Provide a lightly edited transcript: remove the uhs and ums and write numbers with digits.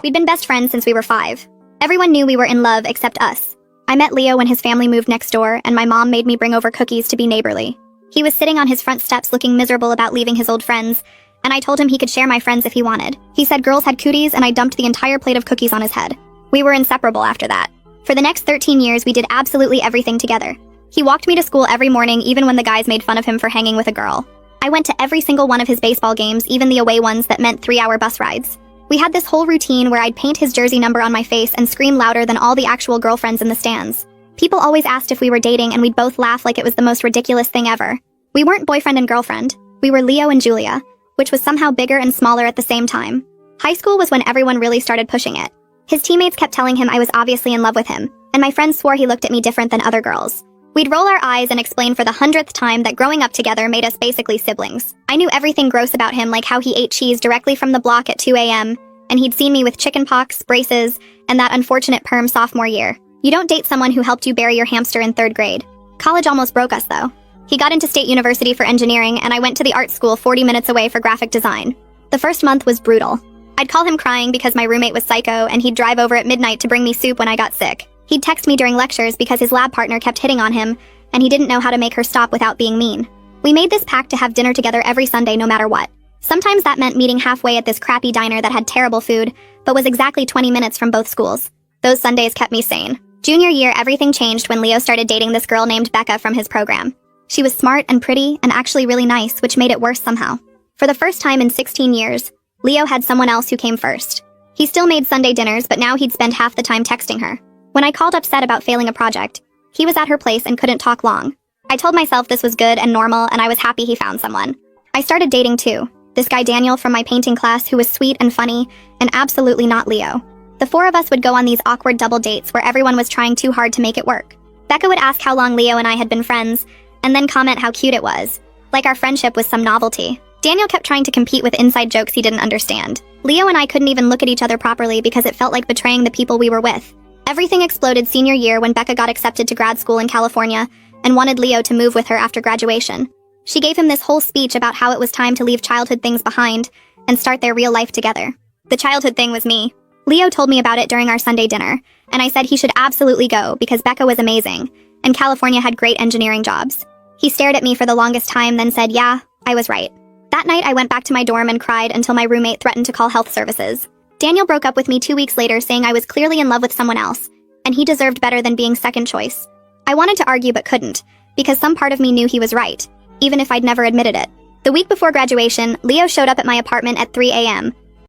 We'd been best friends since we were 5. Everyone knew we were in love except us. I met Leo when his family moved next door, and my mom made me bring over cookies to be neighborly. He was sitting on his front steps looking miserable about leaving his old friends, and I told him he could share my friends if he wanted. He said girls had cooties, and I dumped the entire plate of cookies on his head. We were inseparable after that. For the next 13 years, we did absolutely everything together. He walked me to school every morning, even when the guys made fun of him for hanging with a girl. I went to every single one of his baseball games, even the away ones that meant 3-hour bus rides. We had this whole routine where I'd paint his jersey number on my face and scream louder than all the actual girlfriends in the stands. People always asked if we were dating, and we'd both laugh like it was the most ridiculous thing ever. We weren't boyfriend and girlfriend. We were Leo and Julia, which was somehow bigger and smaller at the same time. High school was when everyone really started pushing it. His teammates kept telling him I was obviously in love with him, and my friends swore he looked at me different than other girls. We'd roll our eyes and explain for the 100th time that growing up together made us basically siblings. I knew everything gross about him, like how he ate cheese directly from the block at 2 a.m., and he'd seen me with chickenpox, braces, and that unfortunate perm sophomore year. You don't date someone who helped you bury your hamster in 3rd grade. College almost broke us, though. He got into State University for engineering, and I went to the art school 40 minutes away for graphic design. The first month was brutal. I'd call him crying because my roommate was psycho, and he'd drive over at midnight to bring me soup when I got sick. He'd text me during lectures because his lab partner kept hitting on him, and he didn't know how to make her stop without being mean. We made this pact to have dinner together every Sunday no matter what. Sometimes that meant meeting halfway at this crappy diner that had terrible food, but was exactly 20 minutes from both schools. Those Sundays kept me sane. Junior year, everything changed when Leo started dating this girl named Becca from his program. She was smart and pretty and actually really nice, which made it worse somehow. For the first time in 16 years, Leo had someone else who came first. He still made Sunday dinners, but now he'd spend half the time texting her. When I called upset about failing a project, he was at her place and couldn't talk long. I told myself this was good and normal, and I was happy he found someone. I started dating too. This guy Daniel from my painting class who was sweet and funny, and absolutely not Leo. The 4 of us would go on these awkward double dates where everyone was trying too hard to make it work. Becca would ask how long Leo and I had been friends, and then comment how cute it was, like our friendship was some novelty. Daniel kept trying to compete with inside jokes he didn't understand. Leo and I couldn't even look at each other properly because it felt like betraying the people we were with. Everything exploded senior year when Becca got accepted to grad school in California and wanted Leo to move with her after graduation. She gave him this whole speech about how it was time to leave childhood things behind and start their real life together. The childhood thing was me. Leo told me about it during our Sunday dinner, and I said he should absolutely go because Becca was amazing, and California had great engineering jobs. He stared at me for the longest time, then said, yeah, I was right. That night, I went back to my dorm and cried until my roommate threatened to call health services. Daniel broke up with me 2 weeks later, saying I was clearly in love with someone else, and he deserved better than being second choice. I wanted to argue but couldn't, because some part of me knew he was right, even if I'd never admitted it. The week before graduation, Leo showed up at my apartment at 3 a.m.,